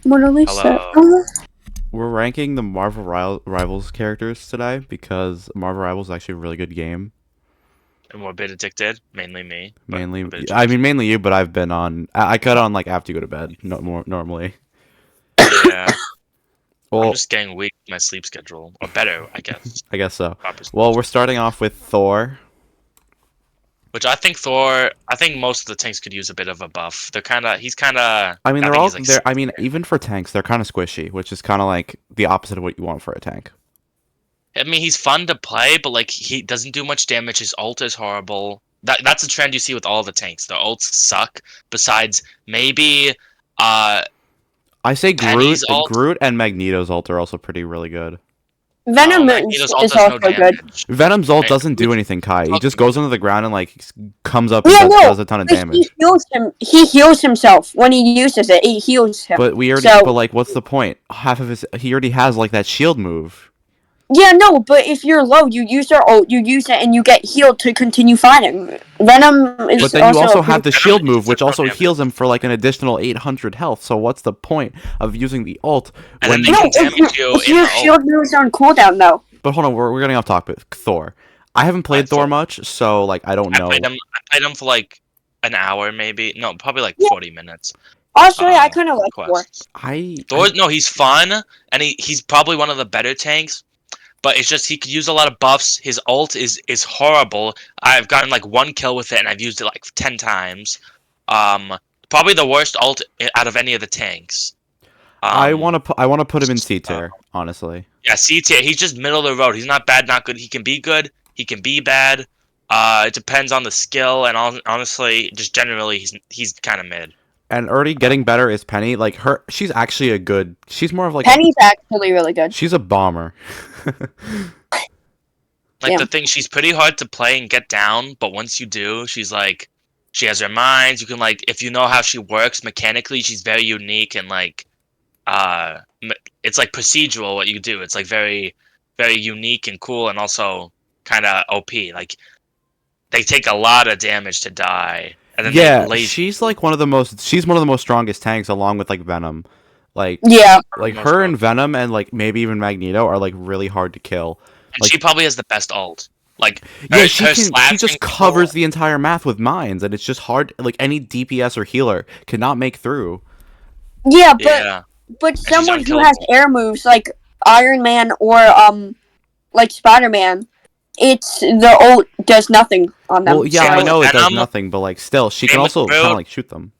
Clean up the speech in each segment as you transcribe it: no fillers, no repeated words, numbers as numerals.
Mona Lisa. Hello. We're ranking the Marvel Rivals characters today because Marvel Rivals is actually a really good game. And we're a bit addicted, mainly me. but Mainly, a bit I mean mainly you, but I've been on. I cut on like after you go to bed. No more normally. Yeah. I'm Well, just getting weak with my sleep schedule. Or better, I guess. I guess so. Proper sleep Well, we're schedule. starting off with Thor. Which I think Thor, I think most of the tanks could use a bit of a buff. He's kinda, I mean, I they're think all he's like, there. I mean, even for tanks, they're kind of squishy, which is kind of like the opposite of what you want for a tank. I mean, he's fun to play, but like, he doesn't do much damage. His ult is horrible. That's a trend you see with all the tanks. The ults suck, besides maybe, uh, I say Penny's ult. Groot and Magneto's ult are also pretty really good. Venom Magneto's ult is does no also good. damage. Venom's ult Right? doesn't do anything, Kai. He just Fucking goes good. into the ground and like comes up and Yeah, no, does a ton of but damage. he heals himself when he uses it. It heals him. But So but like, what's the point? Half of he already has like that shield move. yeah, no, but if you're low, you use your ult, you use it, and you get healed to continue fighting. Venom But is then you also a have the pretty- shield Venom move, is which zero also damage. heals him for like an additional 800 health. So what's the point of using the ult And when? then No, they can damage you if in your the ult. shield moves on cooldown though. But hold on, we're getting off topic. Thor. I haven't played Alright, Thor Thor. much, so like I don't I know. played him for like an hour, maybe. No, probably like Yeah. 40 minutes. Also, I kind of like Thor. Quests. I Thor, no, he's fun, and he's probably one of the better tanks. But it's just he could use a lot of buffs. His ult is horrible. I've gotten like 1 kill with it, and I've used it like 10 times. Probably the worst ult out of any of the tanks. I want to put him in C tier, honestly. Yeah, C tier. He's just middle of the road. He's not bad, not good. He can be good. He can be bad. It depends on the skill, and honestly, just generally, he's kind of mid. And already getting better is Penny. Like she's actually a good. She's more of like Penny's actually really good. she's a bomber. Like Yeah. the thing, she's pretty hard to play and get down, but once you do, she's like, she has her minds. You can like, if you know how she works mechanically, she's very unique and like, it's like procedural what you do. It's like very, very unique and cool, and also kind of OP. Like they take a lot of damage to die, and then Yeah, they she's like one of the most. She's one of the most strongest tanks, along with like Venom. Like Yeah, like Most her and strong. Venom and like maybe even Magneto are like really hard to kill. And Like- she probably has the best ult. Like Yeah, she can. She slashing just covers the entire map with mines, and it's just hard. Like any DPS or healer cannot make through. yeah, Yeah, but she's someone who has unkillable. air moves like Iron Man or like Spider-Man, it's the ult does nothing on them. Well, yeah, Same I with know it does Venom. nothing, but like still, she Same can with also kind of Groot. like shoot them.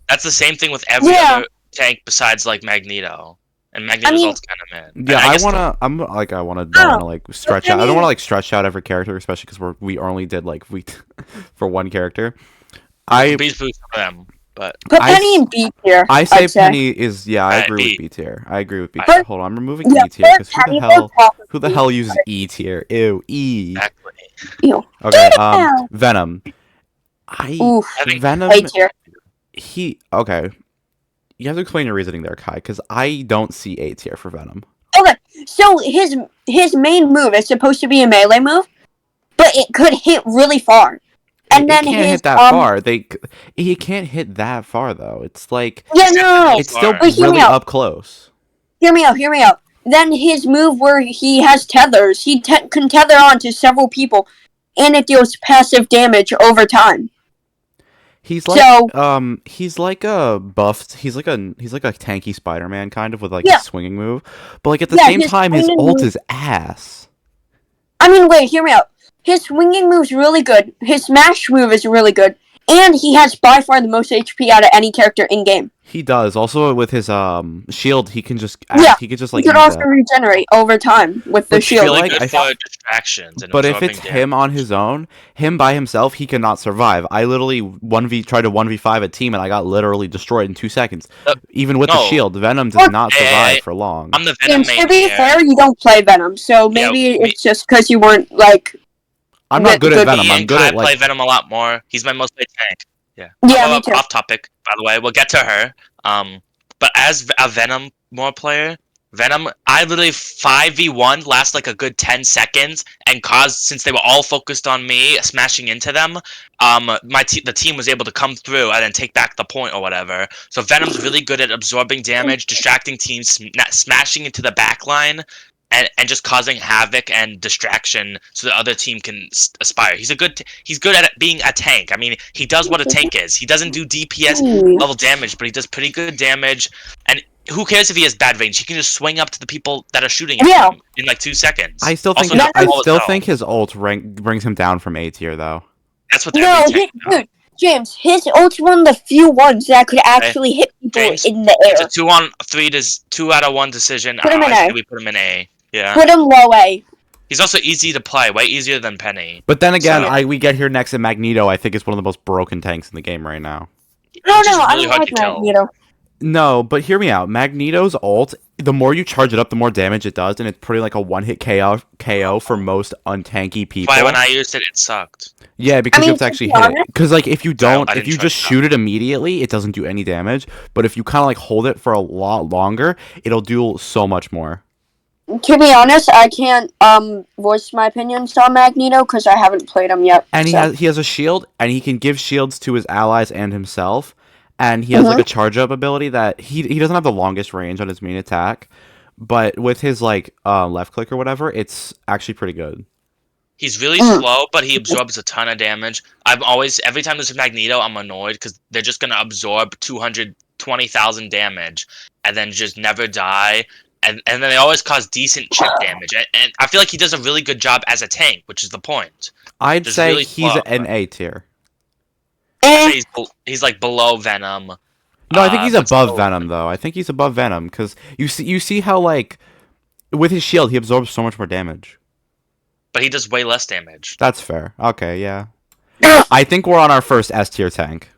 that's the same thing with every Yeah. other tank besides like Magneto. And Magneto's mean- ult's kind of mid. Yeah, And I guess wanna. I'm like I wanna. Oh, Don't wanna like stretch I out. I don't mean- wanna like stretch out every character, especially because we only did like we for one character. I Beast boost for them, but Put I Penny s- in B tier. I say I'd say. Penny is I Alright, agree B. with B tier. I agree with B Alright. tier. Hold on, I'm removing Yeah, E tier because put Penny who the hell uses E tier? Ew, E. exactly. Ew. Okay, Ow. Venom. Oof. I think Venom. A tier. Okay. You have to explain your reasoning there, Kai, because I don't see A tier for Venom. Okay, so his main move is supposed to be a melee move, but it could hit really far. And it then can't his hit that far. He can't hit that far though. It's like Yeah, no. it's still Wait, hear me really out. up close. Hear me out. Then his move where he has tethers, he can tether on to several people, and it deals passive damage over time. He's like So- he's like a buffed. He's like a tanky Spider-Man kind of with like Yeah. a swinging move. But like at the Yeah, same his time, his swinging ult move- is ass. I mean, wait, hear me out. His swinging move's really good. His smash move is really good. And he has by far the most HP out of any character in game. He does. Also with his shield, he can just Yeah, he could just He like can use also that. regenerate over time with the But shield. really like, good I for distractions. And But if absorbing it's him on his own, him by himself, he cannot survive. I literally tried to 1v5 a team and I got literally destroyed in 2 seconds. Even with the no. shield, Venom does not Hey, survive hey, for long. I'm the Venom And main to be here. fair, you don't play Venom, so maybe Yeah, it's just because you weren't like. I'm not good at good- Venom. Me I'm and good Kai at play like Venom a lot more. He's my most played tank. Yeah. Yeah, me Oh, too. off topic, by the way. We'll get to her. But as a Venom more player, Venom, I literally 5v1 last like a good 10 seconds and caused, since they were all focused on me smashing into them, the team was able to come through and then take back the point or whatever. So Venom's really good at absorbing damage, distracting teams, smashing into the back line, and just causing havoc and distraction so the other team can aspire. He's good at being a tank. I mean, he does what a tank is. He doesn't do DPS level damage, but he does pretty good damage. And who cares if he has bad range? He can just swing up to the people that are shooting at him in like 2 seconds. I still think his ult brings him down from A tier though. That's what they're dude, James, his ult's one of the few ones that could actually hit people in the air. It's a 2 out of 1 decision. Put him in I A. say we put him in A. Yeah. Put him low A. He's also easy to play, way easier than Penny. But then again, we get here next, and Magneto, I think, is one of the most broken tanks in the game right now. No, I don't like Magneto. No, but hear me out. Magneto's ult, the more you charge it up, the more damage it does, and it's pretty like a one-hit KO for most untanky people. Why when I used it, it sucked. Yeah, because you have to actually hit it. Because like if you just shoot it immediately, it doesn't do any damage. But if you kind of like hold it for a lot longer, it'll do so much more. To be honest, I can't voice my opinions on Magneto because I haven't played him yet. And he has a shield, and he can give shields to his allies and himself. And he has like a charge up ability that he doesn't have the longest range on his main attack, but with his like left click or whatever, it's actually pretty good. He's really slow, but he absorbs a ton of damage. Every time there's a Magneto, I'm annoyed because they're just gonna absorb 220,000 damage and then just never die. And then they always cause decent chip damage. And I feel like he does a really good job as a tank, which is the point. I'd say really he's an A tier. He's like below Venom. No, I think he's above Venom though. I think he's above Venom because you see how like with his shield he absorbs so much more damage. But he does way less damage. That's fair. Okay, yeah. I think we're on our first S tier tank.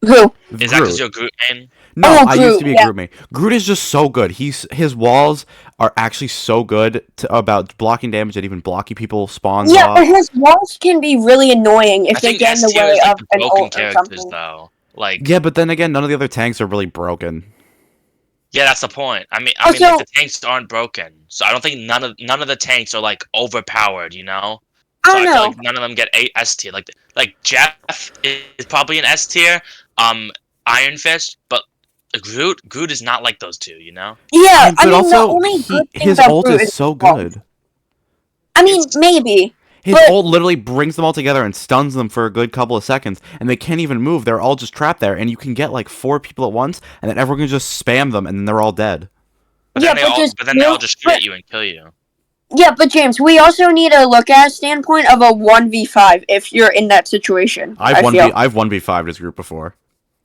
Who? Is that because you're Groot main? No, I used to be a Groot main. Groot is just so good. His walls are actually so good about blocking damage and even blocking people spawns off. But his walls can be really annoying if they get in the way of an ult or something. Though. Yeah, but then again, none of the other tanks are really broken. Yeah, that's the point. I mean, like, the tanks aren't broken, so I don't think none of the tanks are like overpowered. You know. So I feel like none of them get S tier. Like Jeff is probably an S tier. Iron Fist, but Groot is not like those two, you know? Yeah, but also his ult is so good. I mean, maybe. His ult literally brings them all together and stuns them for a good couple of seconds, and they can't even move. They're all just trapped there, and you can get like 4 people at once, and then everyone can just spam them, and then they're all dead. But then they all just shoot at you and kill you. Yeah, but James, we also need to look at a standpoint of a 1v5 if you're in that situation. I've 1v5'd his group before.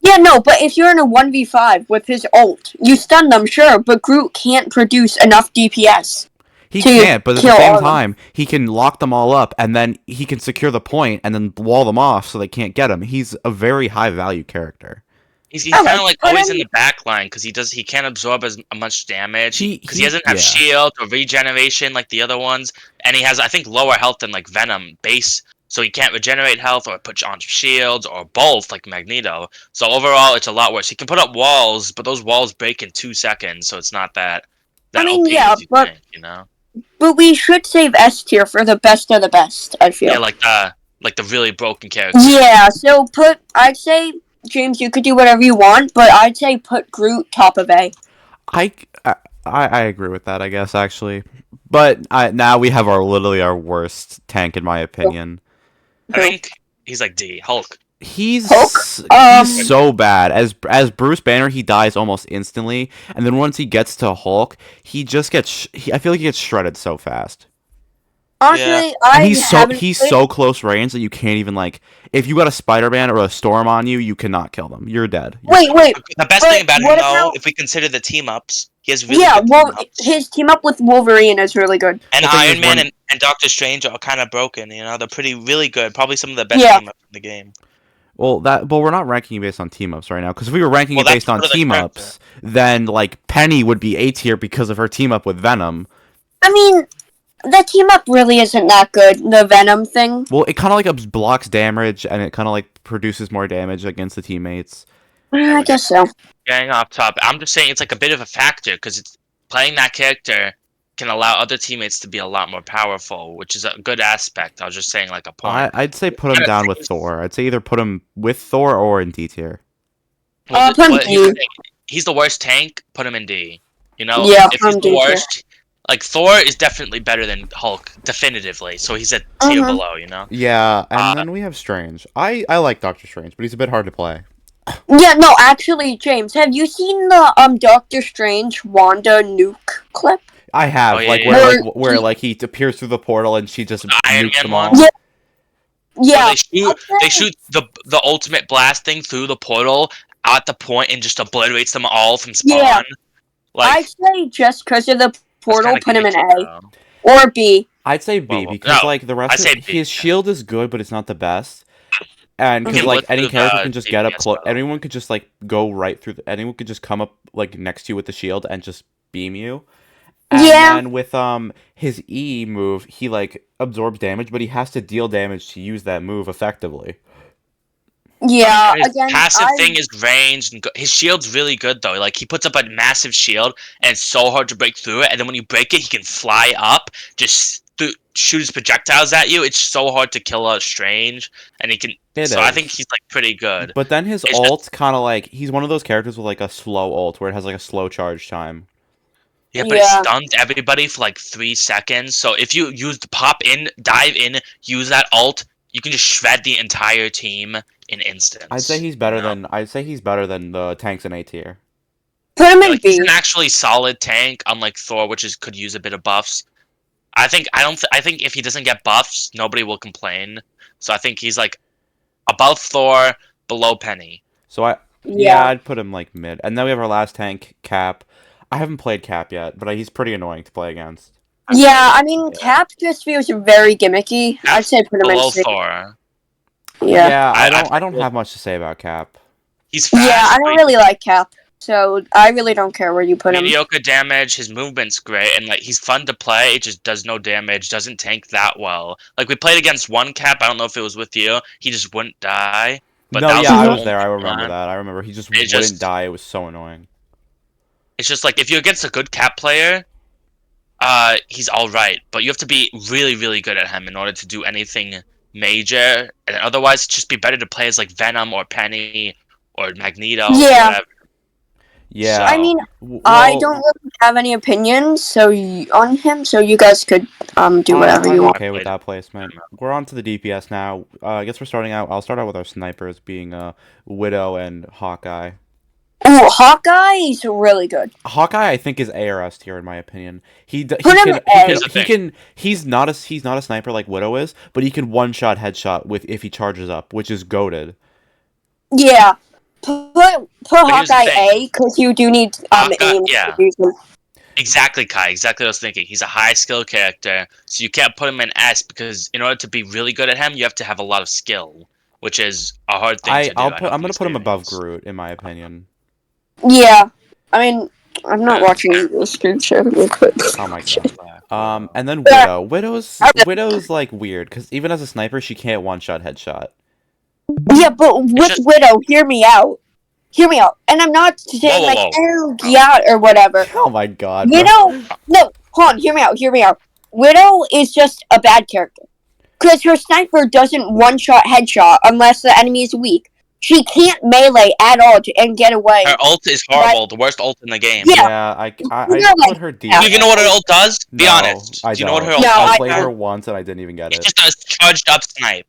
Yeah, no, but if you're in a 1v5 with his ult, you stun them, sure, but Groot can't produce enough DPS. He can't, but at the same time, he can lock them all up, and then he can secure the point, and then wall them off so they can't get him. He's a very high-value character. He's kind of like always in the back line, because he can't absorb as much damage, because he doesn't have shield or regeneration like the other ones, and he has, I think, lower health than like Venom base, so he can't regenerate health or put on shields or both like Magneto. So overall, it's a lot worse. He can put up walls, but those walls break in 2 seconds, so it's not that OP as you think, you know? But we should save S tier for the best of the best, I feel. Yeah, like the really broken characters. Yeah, so I'd say, James, you could do whatever you want, but I'd say put Groot top of A. I agree with that, I guess, actually. But now we have literally our worst tank, in my opinion. I think he's like D. Hulk. He's so bad. As Bruce Banner, he dies almost instantly, and then once he gets to Hulk, he just gets. I feel like he gets shredded so fast. Honestly, he's so close range that you can't even like. If you got a Spider-Man or a Storm on you, you cannot kill them. You're dead. Wait. The best thing about him, though, if we consider the team ups, he has really good team ups. His team up with Wolverine is really good. And Iron Man and Doctor Strange are kind of broken. You know, they're really good. Probably some of the best team ups in the game. Well, we're not ranking based on team ups right now, because if we were ranking it based on team ups, then like Penny would be A tier because of her team up with Venom. I mean, the team up really isn't that good. The Venom thing. Well, it kind of like blocks damage, and it kind of like produces more damage against the teammates. I guess so. Getting off top, I'm just saying it's like a bit of a factor because it's playing that character can allow other teammates to be a lot more powerful, which is a good aspect. I was just saying like a point. I'd say put him down with Thor. I'd say either put him with Thor or in D tier. Well, put him but here's the D. thing. He's the worst tank. Put him in D. You know, Yeah, if put he's him the D tier. worst, like Thor is definitely better than Hulk, definitively. So he's a tier below. You know. Yeah, and then we have Strange. I like Doctor Strange, but he's a bit hard to play. Yeah, no, actually, James, have you seen the Doctor Strange Wanda nuke clip? I have, Oh, yeah, like yeah, where yeah. where like he appears through the portal and she just Iron nukes Man them all. one? Yeah. Where Yeah, they shoot the ultimate blast thing through the portal at the point and just obliterates them all from spawn. Yeah. Like I'd say just because of the that's portal, kinda put him in gimmicky, A though. or B. I'd say B Well, because no, like the rest I'd say of B, his yeah. shield is good, but it's not the best. And because Okay, like let's any do character the can just get up DPS close, battle. anyone could just like go right through. Anyone could just come up like next to you with the shield and just beam you. And Yeah. then with his E move, he like absorbs damage, but he has to deal damage to use that move effectively. Yeah, And his again, passive thing is ranged, and his shield's really good though. Like he puts up a massive shield, and it's so hard to break through it. And then when you break it, he can fly up, just shoot his projectiles at you. It's so hard to kill a Strange, and he can. I think he's like pretty good. But then his It's ult kind of like he's one of those characters with like a slow ult where it has like a slow charge time. Yeah, but it stuns everybody for like 3 seconds. So if you pop in, dive in, use that ult, you can just shred the entire team in instants. I'd say he's better than the tanks in A tier. Put him in Like, B. he's an actually solid tank, unlike Thor, which could use a bit of buffs. I think if he doesn't get buffs, nobody will complain. So I think he's like above Thor, below Penny. So I'd put him like mid. And then we have our last tank, Cap. I haven't played Cap yet, but he's pretty annoying to play against. Yeah, I mean, Cap just feels very gimmicky. I'd say put him in Below C. Thor. Yeah. I don't have much to say about Cap. He's fast. Yeah, I don't really like Cap, so I really don't care where you put him. Mediocre damage. His movement's great, and like he's fun to play. It just does no damage. Doesn't tank that well. Like we played against one Cap. I don't know if it was with you. He just wouldn't die. But No, that yeah, I the was there. I only remember time. that. I remember he just It wouldn't just- die. It was so annoying. It's just like if you're against a good Cap player, he's all right. But you have to be really, really good at him in order to do anything major. And otherwise, it'd just be better to play as like Venom or Penny or Magneto. Yeah. Or whatever. Yeah. I mean, Well, I don't really have any opinions on him, so you guys could do whatever I'm you want. okay with that placement. We're on to the DPS now. I guess we're starting out. I'll start out with our snipers being Widow and Hawkeye. Ooh, Hawkeye is really good. Hawkeye, I think, is ARS tier in my opinion. He's not a sniper like Widow is, but he can one shot headshot with if he charges up, which is goated. Yeah, put here's the Hawkeye thing. A because you do need Hawkeye- aim. yeah. To use him. Exactly, Kai. Exactly what I was thinking. He's a high skill character, so you can't put him in S because in order to be really good at him, you have to have a lot of skill, which is a hard thing to do. I'm gonna put him above Groot in my opinion. Yeah, I mean, I'm not watching the screen share real quick. Oh my god. And then Widow. Widow's like weird because even as a sniper, she can't one shot headshot. Yeah, but with Widow, hear me out. And I'm not saying Whoa. oh yeah or whatever. Oh my god. Widow, no, hold on, hear me out. Widow is just a bad character because her sniper doesn't one shot headshot unless the enemy is weak. She can't melee at all and get away. Her ult is horrible, the worst ult in the game. Yeah, I put her D. Do you even know what her ult does? Be No, honest. I Do you know what her ult No, does? I I played don't. her once and I didn't even get It it. just does charged up snipe.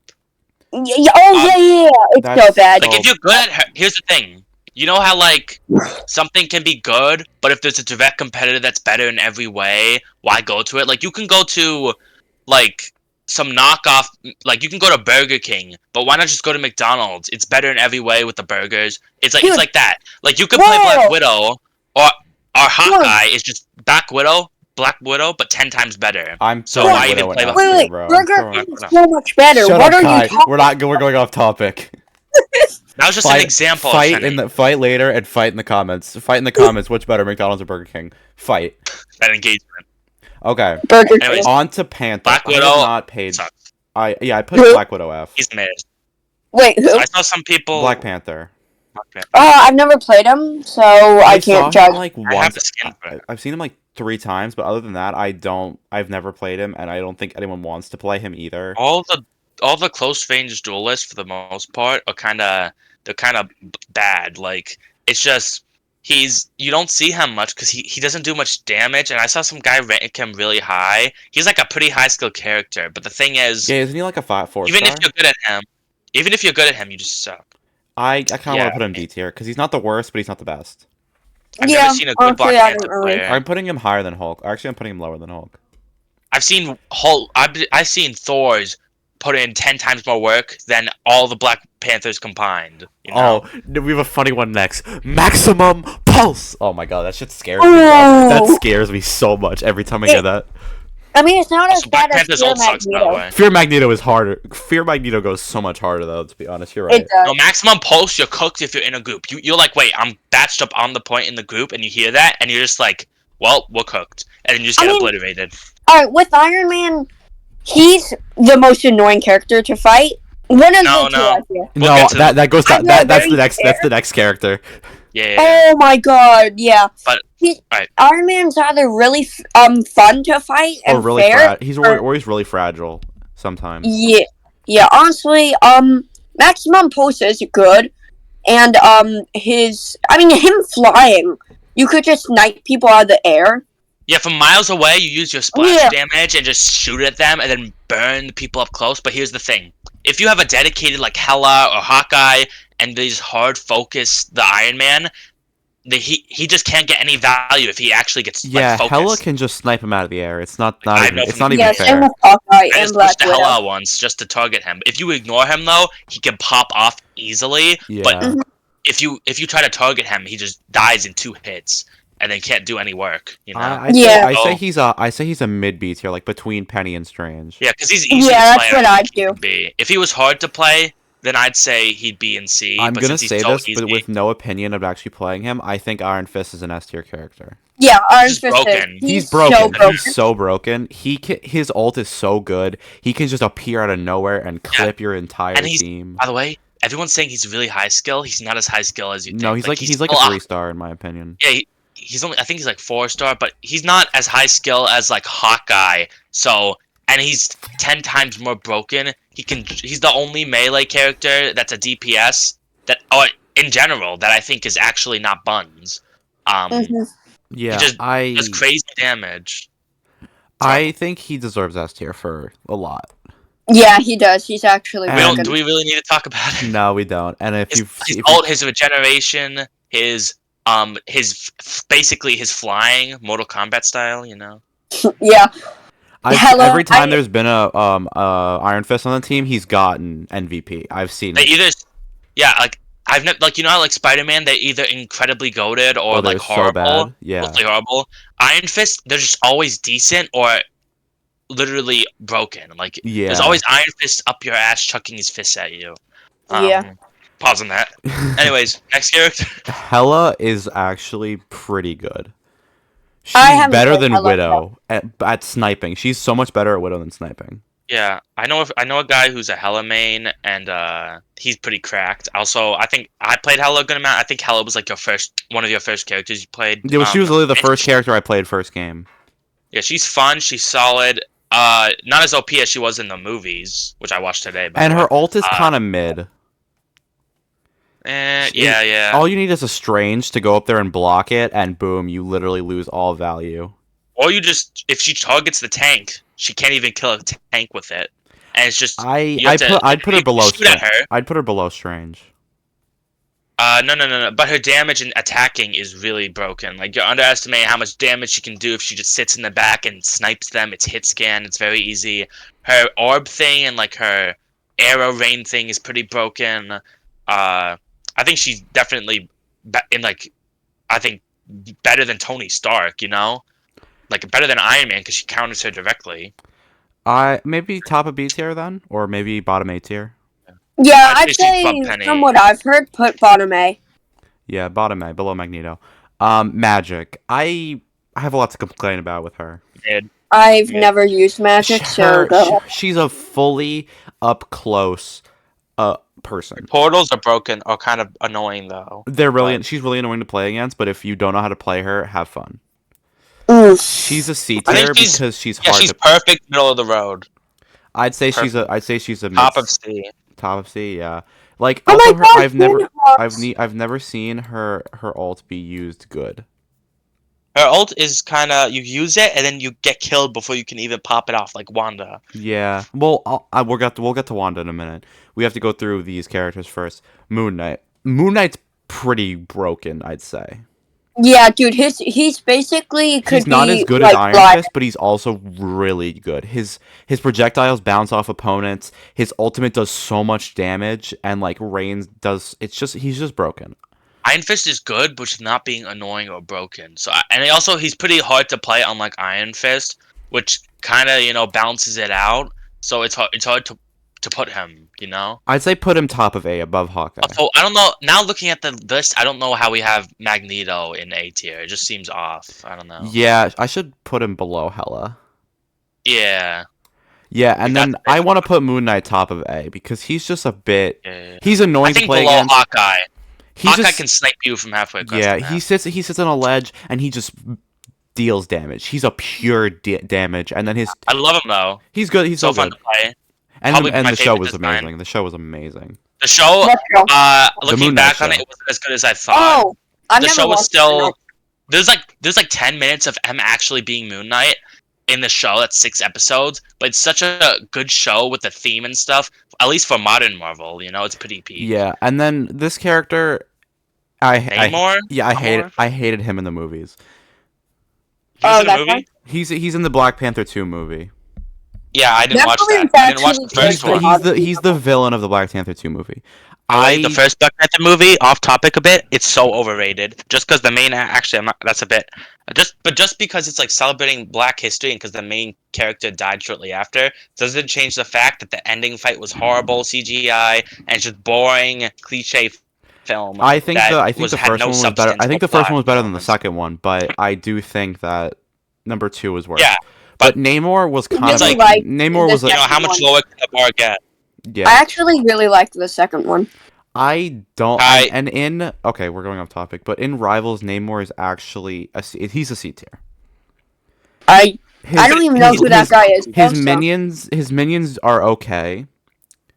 Yeah, it's so That's bad. Like if you're good at her, here's the thing. You know how like something can be good, but if there's a direct competitor that's better in every way, why go to it? Like you can go to like some knockoff, like you can go to Burger King, but why not just go to McDonald's? It's better in every way with the burgers. It's like that. Like you could play Black Widow or Hawkeye is just Black Widow, but 10 times better. I'm So throwing why Widow even play in with- F tier, Wait, bro. Burger I'm King throwing- is so much better. Shut What up, are Kai. you talking We're going off topic. That was just an example. of Penny. Fight later and fight in the comments. Fight in the comments. What's better, McDonald's or Burger King? Fight. That engagement. Okay. Burger King? Anyways, On to Panther. Black I have Widow not paid. sucks. I put Who? Black Widow F. He's mid. Wait, who? I saw some people. Black Panther. I've never played him, so I saw can't judge. him like I have once. a skin for him. I've seen him like 3 times, but other than that, I've never played him, and I don't think anyone wants to play him either. All the close range duelists for the most part are they're kind of bad. Like it's just you don't see him much because he doesn't do much damage. And I saw some guy rank him really high. He's like a pretty high skill character, but the thing is, Yeah, isn't he like a 4 even star? if you're good at him, even if you're good at him, you just suck. I kind of want Yeah. to put him D tier because he's not the worst, but he's not the best. I've Yeah, never seen a good Black honestly, I Panther don't really. player. I'm putting him higher than Hulk. Actually, I'm putting him lower than Hulk. I've seen Hulk. I've seen Thor's put in 10 times more work than all the Black Panthers combined. You know? Oh, we have a funny one next. Maximum Pulse. Oh my god, that shit scares me. Ooh. That scares me so much every time I hear that. I mean, it's not as Also, Black bad as Panther's Fear ult sucks, by the Magneto. way. Fear Magneto is harder. Fear Magneto goes so much harder, though. To be honest, you're right. It does. No, maximum pulse, you're cooked if you're in a group. You're like, wait, I'm batched up on the point in the group, and you hear that, and you're just like, well, we're cooked. And then you just get obliterated. Alright, with Iron Man, he's the most annoying character to fight. One of No, the two, no. I feel. We'll No, get to that goes I'm that not that's the very next the next character. Yeah. Oh my god, yeah. But, alright. Iron Man's either really fun to fight and Or really fair. he's really fragile sometimes. Yeah. Honestly, Maximum Pulse is good, and him flying, you could just snipe people out of the air. Yeah, from miles away, you use your splash Yeah. damage and just shoot at them and then burn the people up close. But here's the thing. If you have a dedicated, like, Hela or Hawkeye, and they just hard focus the Iron Man, he just can't get any value if he actually gets Yeah, focused. Hela can just snipe him out of the air. It's not I even know it's from- not even Yeah, same fair. with Hawkeye I and just Black pushed the Widow. Hela once just to target him. If you ignore him though, he can pop off easily. Yeah. But if you try to target him, he just dies in 2 hits and then can't do any work. You know? I say he's a mid B tier, like between Penny and Strange. Yeah, because he's easy Yeah, to that's play. what I I'd think he do. would be. If he was hard to play, then I'd say he'd be in C. I'm but gonna since he's say so this, easy, but with no opinion of actually playing him, I think Iron Fist is an S tier character. Yeah, Iron He's Fist is. broken. He's So broken. broken. He's so broken. His ult is so good. He can just appear out of nowhere and clip your entire And he's- team. by the way, everyone's saying he's really high skill. He's not as high skill as you think. No, he's like a still 3-star in my opinion. Yeah, he's only. I think he's like 4-star, but he's not as high skill as like Hawkeye. So, and he's 10 times more broken. He's the only melee character that's a DPS or in general, that I think is actually not buns. Mhm. Yeah, just does crazy damage. I think he deserves S tier for a lot. Yeah, he does. He's actually And- broken. Do we really need to talk about it? No, we don't. And if His ult, his regeneration, his basically his flying, Mortal Kombat style. You know. Yeah. Hela, every time there's been a Iron Fist on the team, he's gotten MVP. I've seen They it. either, yeah, like I've never, like, you know how like Spider-Man, they're either incredibly goated or they're like so horrible, bad. Yeah. mostly horrible. Iron Fist, they're just always decent or literally broken. Like Yeah. there's always Iron Fist up your ass chucking his fists at you. Yeah. Pause on that. Anyways, next character. Hela is actually pretty good. I She's haven't better played than Hela Widow at sniping. She's so much better at Widow than sniping. Yeah, I know a guy who's a Hela main, and he's pretty cracked. Also, I think I played Hela a good amount. I think Hela was like one of your first characters you played. Yeah, well, she was literally the and first character I played first game. Yeah, she's fun. She's solid. Not as OP as she was in the movies, which I watched today. By And the her way. ult is kind of mid. Yeah. All you need is a Strange to go up there and block it, and boom, you literally lose all value. Or you just, if she targets the tank, she can't even kill a tank with it, and it's just. I'd put her below shoot at Strange. her. I'd put her below Strange. No. But her damage and attacking is really broken. Like, you're underestimating how much damage she can do if she just sits in the back and snipes them. It's hit scan. It's very easy. Her orb thing and like her arrow rain thing is pretty broken. I think she's definitely I think better than Tony Stark. You know, like better than Iron Man because she counters her directly. Maybe top of B tier then, or maybe bottom A tier. Yeah, I'd I'd say she's say, above Penny. from what I've heard, put bottom A. Yeah, bottom A, below Magneto. Magic. I have a lot to complain about with her. I've Yeah. never used magic, so go. She's a fully up close person. Portals are broken or kind of annoying though. They're really But she's really annoying to play against, but if you don't know how to play her, have fun. Oof. She's a C I tier think she's because she's yeah, hard she's to. perfect middle of the road. I'd say Perfect. she's a mid Top of C. top of C. Yeah, like Oh also my her. god, I've never seen her ult be used good. Her ult is kind of you use it and then you get killed before you can even pop it off, like Wanda. Yeah. Well, we'll get to Wanda in a minute. We have to go through these characters first. Moon Knight. Moon Knight's pretty broken, I'd say. Yeah, dude, he's basically could He's not be as good as like Iron blind. Fist, but he's also really good. His projectiles bounce off opponents. His ultimate does so much damage, and like Reigns does. He's just broken. Iron Fist is good, but she's not being annoying or broken. So and also he's pretty hard to play, unlike Iron Fist, which kind of balances it out. So it's hard to put him. I'd say put him top of A above Hawkeye. So I don't know. Now looking at the list, I don't know how we have Magneto in A tier. It just seems off. I don't know. Yeah, I should put him below Hela. Yeah. Yeah, and got then the I big want to put Moon Knight top of A because he's just a bit. Yeah. He's I annoying to think play below against. Hawkeye. He's Hawkeye just can snipe you from halfway across yeah. the map. He sits on a ledge and he just deals damage. He's a pure damage, and then I love him though. he's good. He's So so fun good. to play. And Probably the, and my the show favorite was design. amazing. The show was amazing. The show, Let's go. looking Moon Knight back on show. it wasn't as good as I thought. Oh, I've The never show was watched still it. there's like 10 minutes of him actually being Moon Knight in the show. That's 6 episodes, but it's such a good show with the theme and stuff. At least for modern Marvel, it's pretty peak. Yeah, and then this character, Namor? I hated him in the movies. He was Oh, in a that movie? guy? He's in the Black Panther 2 movie. Yeah, I didn't That watch movie that. was I didn't watch the actually first good. one. He's the villain of the Black Panther 2 movie. The first Black Panther movie, off topic a bit, it's so overrated. Just because the main actually, I'm not, that's a bit. Just because it's like celebrating Black history and because the main character died shortly after, doesn't change the fact that the ending fight was horrible CGI and just boring cliche film. I think that the had first no one was better. I think the substance or first one was better than the plot second one, but I do think that number 2 was worse. Yeah, but Namor was kind Really of like Namor the was You know how much second one. lower can the bar get? yeah. I actually really liked the second one. I don't. I- And in okay, we're going off topic, but in Rivals, Namor is actually he's a C tier. I don't even know who that guy is. His minions are okay.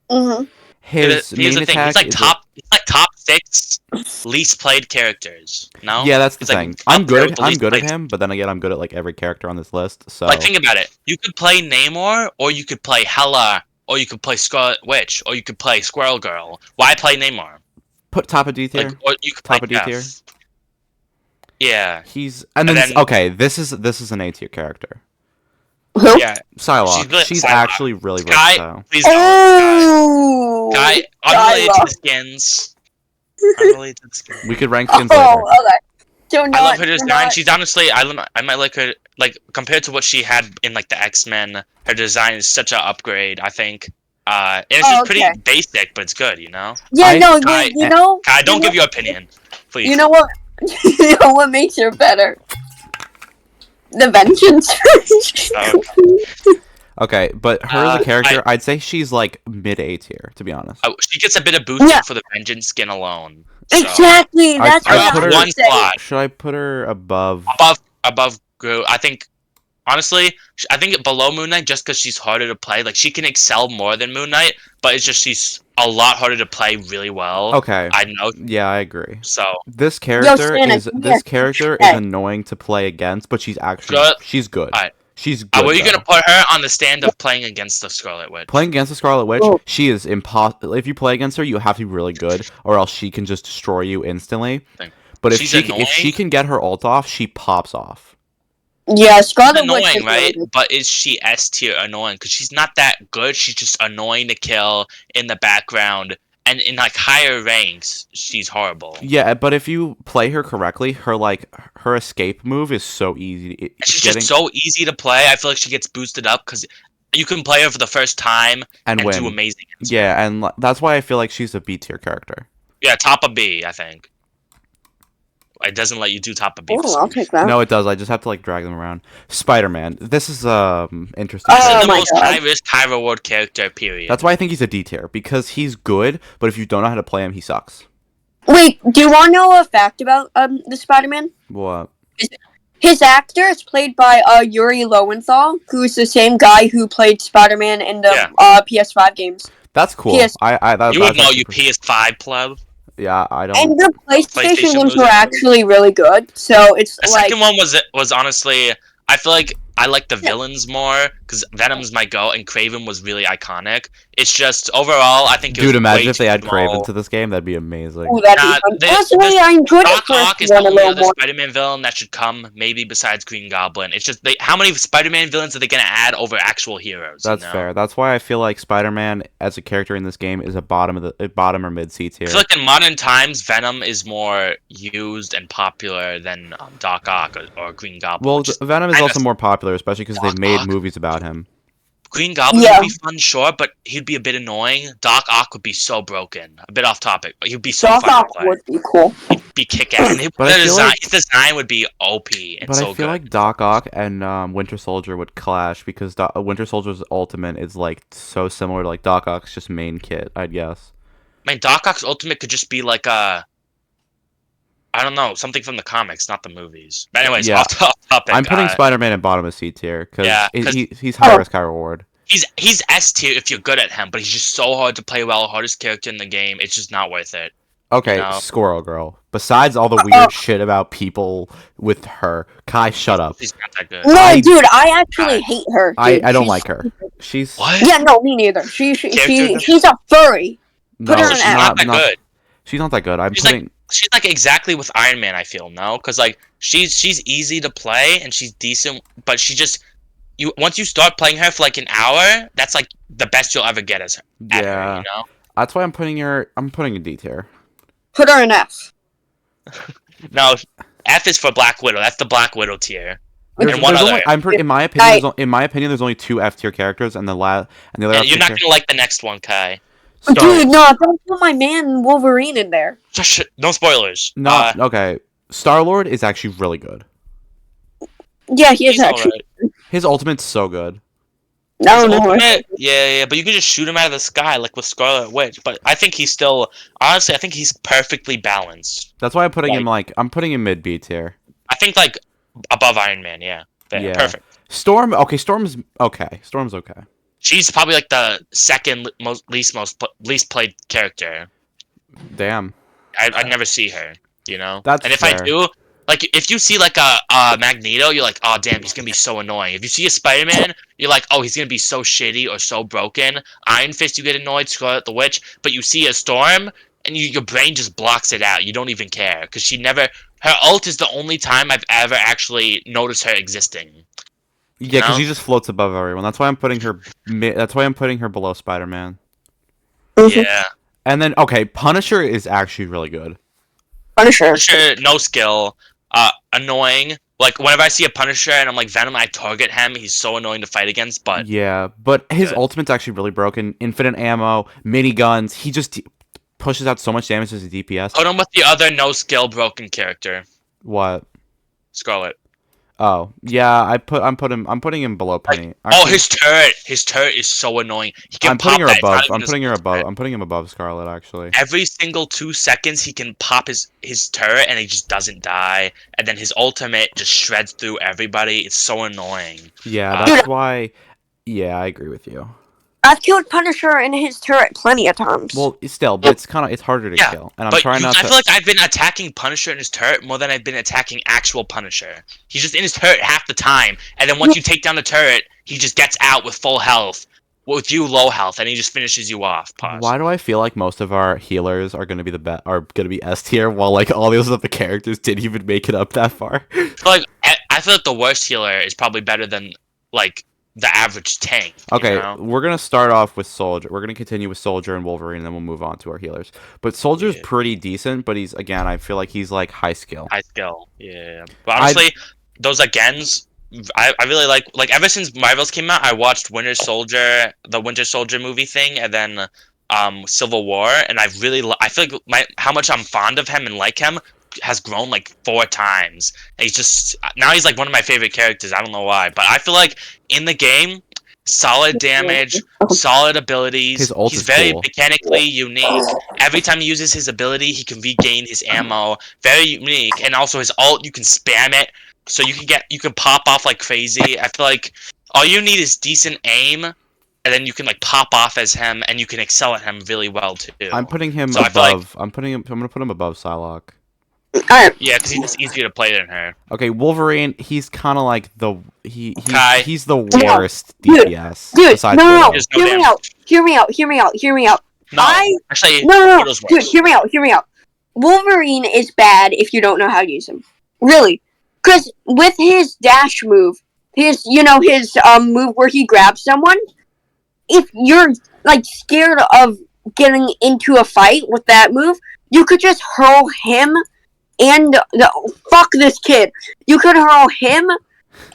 Mm-hmm. His Here's main the thing. attack He's is like top 6 least played characters. No. yeah, that's the He's, like, thing. up there with the I'm least good at played. him, but then again, I'm good at like every character on this list. So Like, think about it. You could play Namor, or you could play Hela, or you could play Scarlet Witch, or you could play Squirrel Girl. Why play Namor? put top of D tier. Like, or you could Top play of D Jeff. tier. Yeah. He's And then- okay. This is an A tier character. Who? Yeah. Psylocke. She's She's Psylocke. actually really Sky, versatile. please don't. Oh, Sky, unrelated to Psylocke. the skins. Unrelated to the skins. We could rank skins Oh, later. okay. Do not, I love her do design. not- She's honestly, I might like her. Like compared to what she had in like the X-Men, her design is such an upgrade. I think. And it's just okay. pretty basic, but it's good. Yeah, I- no, I- you know. Kai, don't you give know, your opinion, please. You know what? You know what makes her better? The vengeance. Okay, but her as a character, I- I'd say she's like mid A tier, to be honest. She gets a bit of boosting Yeah. for the vengeance skin alone. So, Exactly. That's I what put I her- was one saying. slot Should I put her above? above Groot. I think. Honestly, I think below Moon Knight just because she's harder to play. Like she can excel more than Moon Knight, but it's just she's a lot harder to play really well. Okay. I know. Yeah, I agree. So This character Shannon, is come this here. character is Hey. annoying to play against, but she's actually Good. she's good. Alright. She's good. were you though. gonna put her on the stand of playing against the Scarlet Witch? Playing against the Scarlet Witch, Oh. she is impossible. If you play against her, you have to be really good, or else she can just destroy you instantly. Thing. But if She's she annoying. can get her ult off, she pops off. Yeah, She's Scarlet Witch annoying, is right? really- But is she S tier annoying? Because she's not that good. She's just annoying to kill in the background, and in like higher ranks, she's horrible. Yeah, but if you play her correctly, her escape move is so easy. And she's just so easy to play. I feel like she gets boosted up because you can play her for the first time and and win. do amazing. Yeah, and that's why I feel like she's a B tier character. Yeah, top of B, I think. It doesn't let you do top of beef Oh, I'll soup. take that. No, it does. I just have to like drag them around. Spider-Man. This is interesting. This is Oh the my most God. high risk, high reward character. Period. That's why I think he's a D tier because he's good, but if you don't know how to play him, he sucks. Wait, do you want to know a fact about the Spider-Man? What? His actor is played by Yuri Lowenthal, who's the same guy who played Spider-Man in the PS5 games. That's cool. PS- You would that's know, actually you PS5 pleb. Yeah, I don't. And the PlayStation PlayStation games loser. were actually really good, so it's The like... second one was honestly, I feel like I like the villains more because Venom's my go and Craven was really iconic. It's just overall, I think. It Dude, was imagine way if they too had Craven small. to this game. That'd be amazing. Ooh, that'd be Nah, fun. the- Personally, this- I enjoyed Doc the Ock first is the one a only little other more. Spider-Man villain that should come, maybe besides Green Goblin. It's just how many Spider-Man villains are they gonna add over actual heroes? That's fair. That's why I feel like Spider-Man as a character in this game is a bottom or mid C tier. I feel like in modern times, Venom is more used and popular than Doc Ock or Green Goblin. Well, which is Venom is kinda- also more popular, especially because they've Doc made Ock? movies about him. Green Goblin Yeah. would be fun, sure, but he'd be a bit annoying. Doc Ock would be so broken. A bit off topic, but he'd be so Doc fun Ock to play. would be cool. He'd be kick-ass. And But I feel design, like- his design would be OP and But so I feel good. like Doc Ock and Winter Soldier would clash because Winter Soldier's ultimate is like so similar to like Doc Ock's just main kit, I'd guess. I mean, Doc Ock's ultimate could just be like I don't know, something from the comics, not the movies. But anyways, Yeah. off topic. I'm putting Spider-Man in bottom of C tier because Yeah, 'cause- he's high risk, high reward. He's S tier if you're good at him, but he's just so hard to play well. Hardest character in the game. It's just not worth it. Okay, You know? Squirrel Girl. Besides all the weird shit about people with her, Kai, shut up. She's not that good. No, dude, I actually hate her. Dude. I don't She's- like her. She's What? Yeah, no, me neither. She's Character- a furry. no, Put her in she's an not that good. She's not that good. I'm She's putting. She's like exactly with Iron Man. I feel because like she's easy to play and she's decent, but she just once you start playing her for like an hour, that's like the best you'll ever get at Yeah, her. You know. that's why I'm putting her. I'm putting a D tier. Put her in F. No, F is for Black Widow. That's the Black Widow tier. There's, And one there's other. only, I'm pretty, in my opinion, there's only two F tier characters, and the other. And F you're tier not gonna like the next one, Kai. Dude, no, don't put my man Wolverine in there. No spoilers. Not okay. Star Lord is actually really good. Yeah, he is He's actually. alright. His ultimate's so good. No, His no. ultimate- yeah, but you can just shoot him out of the sky like with Scarlet Witch. But I think he's still, honestly, I think he's perfectly balanced. That's why I'm putting him I'm putting him mid B tier. I think like above Iron Man, yeah. Yeah. Perfect. Storm, okay. Storm's okay. Storm's okay. She's probably like the second least played character. Damn. I never see her, you know. That's and if fair. I do, like if you see like a Magneto, you're like, oh damn, he's gonna be so annoying. If you see a Spider-Man, you're like, oh, he's gonna be so shitty or so broken. Iron Fist, you get annoyed. Scarlet the Witch, but you see a Storm, and your brain just blocks it out. You don't even care because she never. Her ult is the only time I've ever actually noticed her existing. Yeah, because know? she just floats above everyone. That's why I'm putting her. That's why I'm putting her below Spider-Man. Yeah. And then okay, Punisher is actually really good. Punisher. Punisher, no skill, annoying. Like whenever I see a Punisher and I'm like Venom, I target him. He's so annoying to fight against. But Yeah, but his Good. ultimate's actually really broken. Infinite ammo, miniguns. He just pushes out so much damage as a DPS. put him with the other no skill broken character, What? Scarlet. Oh, yeah. I'm putting him below Penny. Oh, Actually, his turret is so annoying. He can I'm putting her pop that. It's not above. even I'm his putting her above. turret. I'm putting him above Scarlet. Actually. Every single 2 seconds, he can pop his turret and he just doesn't die. And then his ultimate just shreds through everybody. It's so annoying. Yeah, that's why. Yeah, I agree with you. I've killed Punisher in his turret plenty of times. Well, still, but it's harder to Yeah, kill, and I'm But trying not I to. feel like I've been attacking Punisher in his turret more than I've been attacking actual Punisher. He's just in his turret half the time, and then once you take down the turret, he just gets out with full health, with you low health, and he just finishes you off. Pause. Why do I feel like most of our healers are gonna be S tier, while like all those other characters didn't even make it up that far? I feel like the worst healer is probably better than like the average tank. Okay, You know? we're gonna start off with Soldier. We're gonna continue with Soldier and Wolverine, and then we'll move on to our healers. But Soldier's Yeah. pretty decent, but he's again, I feel like he's like high skill. High skill. Yeah. But honestly, those agains, I really like ever since Marvels came out, I watched the Winter Soldier movie thing, and then Civil War, and I feel like how much I'm fond of him and like him has grown like 4 times. And he's just now he's like one of my favorite characters. I don't know why, but I feel like in the game, solid damage, solid abilities. His ult He's is very cool. mechanically unique. Every time he uses his ability, he can regain his ammo. Very unique, and also his ult, you can spam it, so you can pop off like crazy. I feel like all you need is decent aim, and then you can like pop off as him, and you can excel at him really well too. I'm putting him So I feel above. I'm gonna put him above Psylocke. Alright. Yeah, because he's just easier to play than her. Okay, Wolverine. He's kind of like Kai. he's the Yeah. worst DPS. Dude, besides no. Widow. There's no Hear me damage. out. Hear me out. No, actually, No. Widow's Dude, worse. hear me out. Wolverine is bad if you don't know how to use him. Really. Because with his dash move, his move where he grabs someone, if you're, like, scared of getting into a fight with that move, you could just hurl him and fuck this kid. You could hurl him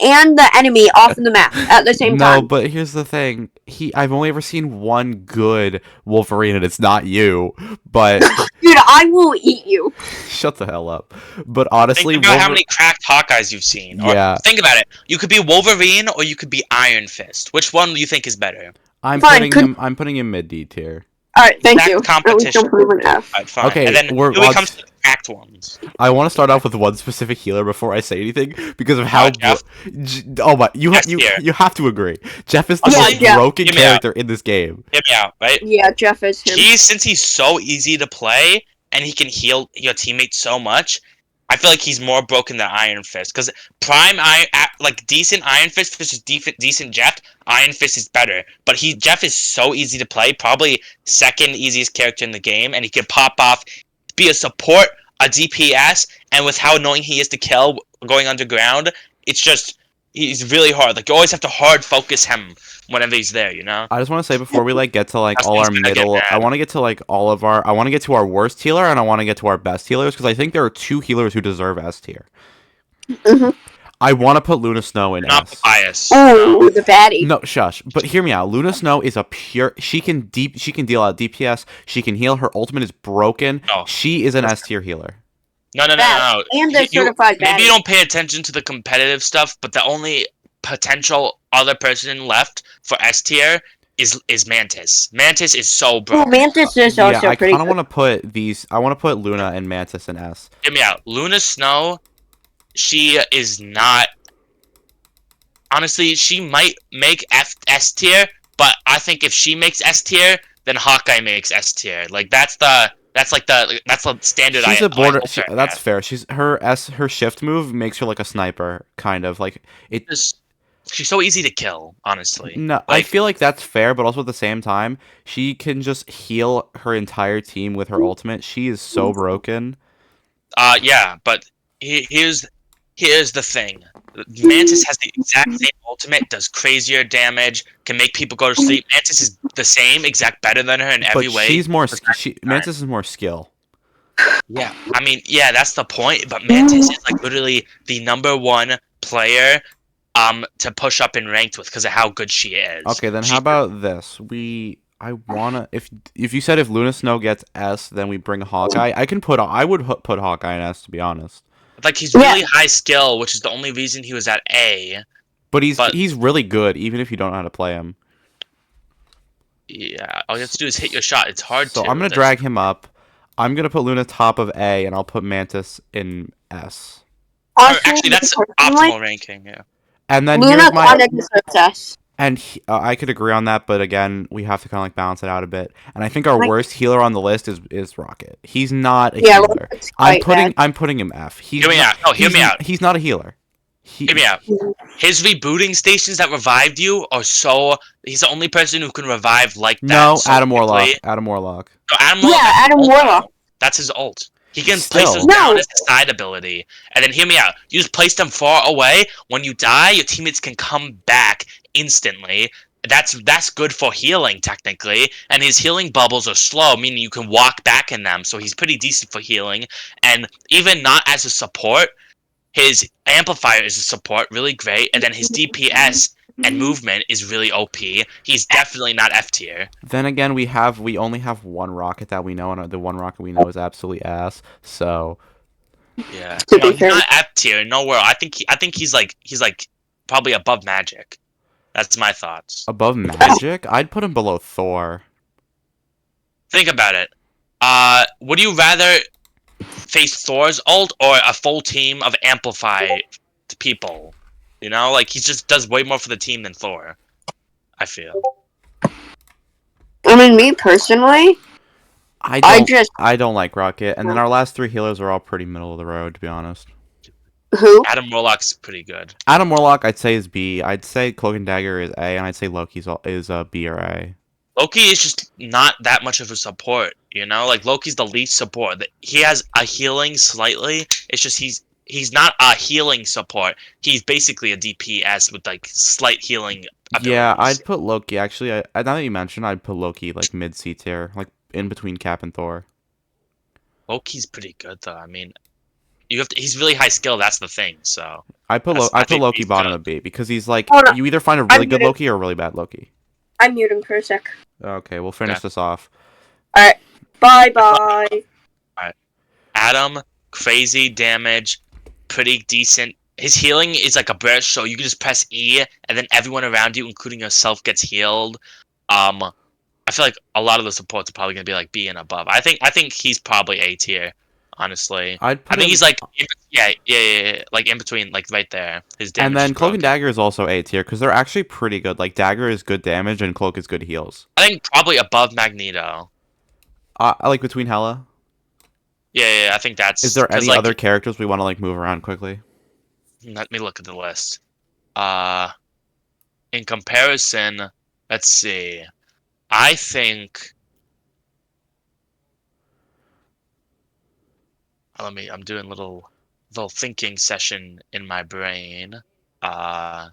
and the enemy off the map at the same time. No, but here's the thing. I've only ever seen one good Wolverine, and it's not you. But Dude, I will eat you. shut the hell up. But honestly, Think about how many cracked Hawkeyes you've seen. Yeah. Or think about it. You could be Wolverine or you could be Iron Fist. Which one do you think is better? I'm Fine, I'm putting him mid D tier. Alright, thank Exact you. competition. At least don't put him in F. Alright, fine. Okay, and then we're- here we come to the cracked ones. I want to start off with one specific healer before I say anything because of how. Jeff? Oh my! You Yes, dear. have to agree. Jeff is the Yeah, most yeah. broken Hear me out. character in this game. Hear me out, right? Yeah, Jeff is him. Since he's so easy to play and he can heal your teammates so much, I feel like he's more broken than Iron Fist. Because decent Iron Fist versus decent Jeff, Iron Fist is better. But Jeff is so easy to play, probably second easiest character in the game, and he can pop off, be a support, a DPS, and with how annoying he is to kill going underground, it's just he's really hard. Like you always have to hard focus him whenever he's there, you know? I just want to say before we get to all Justin's our gonna get middle, mad. I want to get to I want to get to our worst healer and I want to get to our best healers because I think there are 2 healers who deserve S tier. Mhm. I want to put Luna Snow in Not S. bias. Ooh, the baddie. No, shush. But hear me out. Luna Snow is a pure. She can deal out DPS. She can heal. Her ultimate is broken. Oh. She is an S tier healer. No. Bad. And they're certified Maybe you baddie. don't pay attention to the competitive stuff, but the only potential other person left for S tier is Mantis. Mantis is so Ooh, broken. Mantis is Yeah, also I pretty kind of good. want to put these. I want to put Luna and Mantis in S. Hear me out. Luna Snow, she is not. Honestly, she might make S tier, but I think if she makes S tier, then Hawkeye makes S tier. Like that's the standard. She's a border. I hope That's fair. Her shift move makes her like a sniper, kind of like it. She's so easy to kill, honestly. No, I feel like that's fair, but also at the same time, she can just heal her entire team with her ultimate. She is so broken. Yeah, but here's the thing. Mantis has the exact same ultimate, does crazier damage, can make people go to sleep. Mantis is the same, better than her in every But way. she's more. Mantis is more skill. Yeah, I mean, yeah, that's the point. But Mantis is like literally the #1 player, to push up in ranked with because of how good she is. Okay, then how about this? I wanna if you said if Luna Snow gets S, then we bring Hawkeye. I would put Hawkeye in S to be honest. Like he's really high skill, which is the only reason he was at A. But he's really good, even if you don't know how to play him. Yeah, all you have to do is hit your shot. It's hard to. So I'm gonna drag him up. I'm gonna put Luna top of A, and I'll put Mantis in S. Actually, that's optimal ranking. Yeah. And then Luna here's my kind of deserves S. and I could agree on that, but again, we have to kind of like balance it out a bit. And I think our worst healer on the list is Rocket. He's not a healer. I'm putting him F. Hear me out. No, hear me out. He's not a healer. Hear me out. His rebooting stations that revived you are so. He's the only person who can revive like that. No, so Adam Warlock. quickly. Adam Warlock. No, Adam Warlock. Yeah, Adam Warlock. That's his ult. He can Still. place those down as a side ability. And then hear me out. You just place them far away. When you die, your teammates can come back instantly. That's good for healing, technically. And his healing bubbles are slow, meaning you can walk back in them. So he's pretty decent for healing. And even not as a support, his amplifier is a support, really great. And then his DPS and movement is really OP. He's definitely not F tier. Then again, we only have one rocket that we know, and the one rocket we know is absolutely ass. So Yeah. To No, be he's fair. not F tier. Nowhere. I think he's like probably above Magic. That's my thoughts. Above Magic, I'd put him below Thor. Think about it. Would you rather face Thor's ult or a full team of amplified people? You know, like he just does way more for the team than Thor. I feel. I mean, me personally, I don't like Rocket, and then our last 3 healers are all pretty middle of the road, to be honest. who? Adam Warlock's pretty good. Adam Warlock, I'd say is B. I'd say Cloak and Dagger is A, and I'd say Loki's is B or A. Loki is just not that much of a support, you know? Like Loki's the least support. He has a healing slightly. It's just he's not a healing support. He's basically a DPS with like slight healing abilities. Yeah, I'd put Loki actually. Now that you mentioned, I'd put Loki like mid C tier, like in between Cap and Thor. Loki's pretty good though. I mean, he's really high skill, that's the thing. So I put I put think Loki he's bottom good. of B because he's like Hold on. you either find a really good muted. Loki or a really bad Loki. I'm muting for a sec. Okay, we'll finish Okay. this off. Alright. Bye. Adam, crazy damage, pretty decent. His healing is like a burst, so you can just press E, and then everyone around you, including yourself, gets healed. I feel like a lot of the supports are probably gonna be like B and above. I think he's probably A tier, honestly. I'd put I think him, he's like yeah, like in between, like right there. His damage and then is Cloak and broken. Dagger is also A tier because they're actually pretty good. Like Dagger is good damage and Cloak is good heals. I think probably above Magneto. I like between Hela. Yeah, I think that's. Is there any like, other characters we want to like move around quickly? Let me look at the list. In comparison, let's see. I think. I'm doing a little thinking session in my brain. I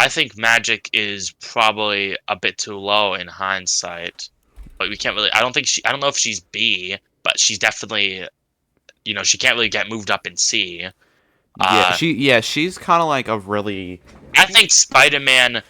think Magic is probably a bit too low in hindsight, but we can't really. I don't know if she's B, but she's definitely. You know, she can't really get moved up in C. She's kind of like a really. I think Spider-Man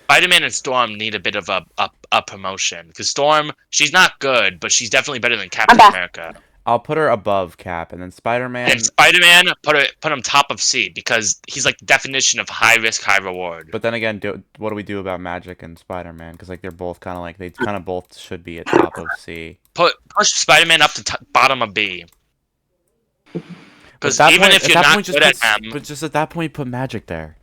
and Storm need a bit of a promotion because Storm, she's not good, but she's definitely better than Captain America. I'll put her above Cap, and then Spider-Man. And Spider-Man, put him top of C because he's like the definition of high risk, high reward. But then again, what do we do about Magic and Spider-Man? Because like they're both kind of like they kind of both should be at top of C. Push Spider-Man up to bottom of B. Because But even if you're not good at him, but just at that point, put Magic there.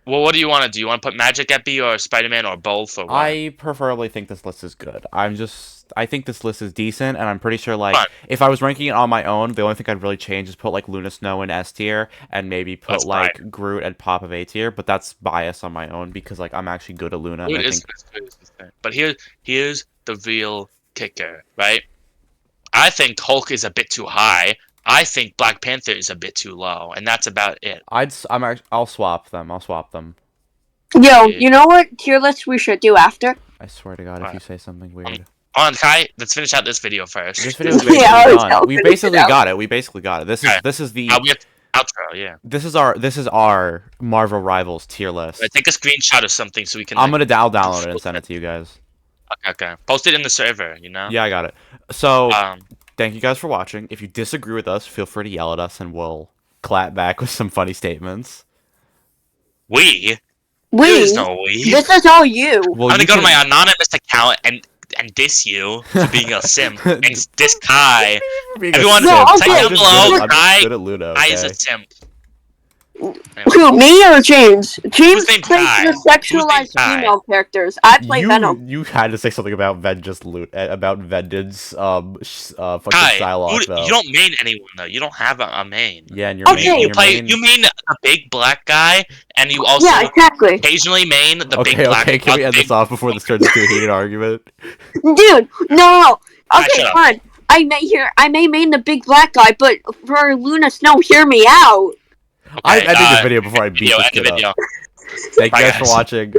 well, what do you want to do? You want to put Magic at B or Spider-Man or both or what? I preferably think this list is good. I think this list is decent, and I'm pretty sure like Fine. if I was ranking it on my own, the only thing I'd really change is put like Luna Snow in S tier, and maybe put That's like fine. Groot and Pop of A tier. But that's bias on my own because like I'm actually good at Luna. And I think... But here's the real kicker, right? I think Hulk is a bit too high. I think Black Panther is a bit too low, and that's about it. I'll swap them. Yo, you know what tier list we should do after? I swear to God, if you say something weird. On Kai, let's finish out this video first. This video is basically done. We basically got it. This is the we have outro. Yeah. This is our Marvel Rivals tier list. Right, take a screenshot of something so we can. I'll download it and send it to you guys. Okay. Post it in the server. You know. Yeah, I got it. So thank you guys for watching. If you disagree with us, feel free to yell at us, and we'll clap back with some funny statements. There's no we. This is all you. Well, I'm gonna go to my anonymous account and diss you for being a simp and diss Kai. Everyone, type down below. Kai is a simp. Who, me or James? James named plays Kai? the sexualized female characters. I play Venom. You had to say something about about Vended's fucking Kai, Psylocke, though. you don't main anyone though. You don't have a main. Yeah, and your main. You main a big black guy, and you also occasionally main the big black. Okay, can we end this off before this turns into a heated argument? Dude, no. Okay, fine. I may main the big black guy, but for Luna Snow, hear me out. I ended this video before I beat this kid up. Thank you guys for watching.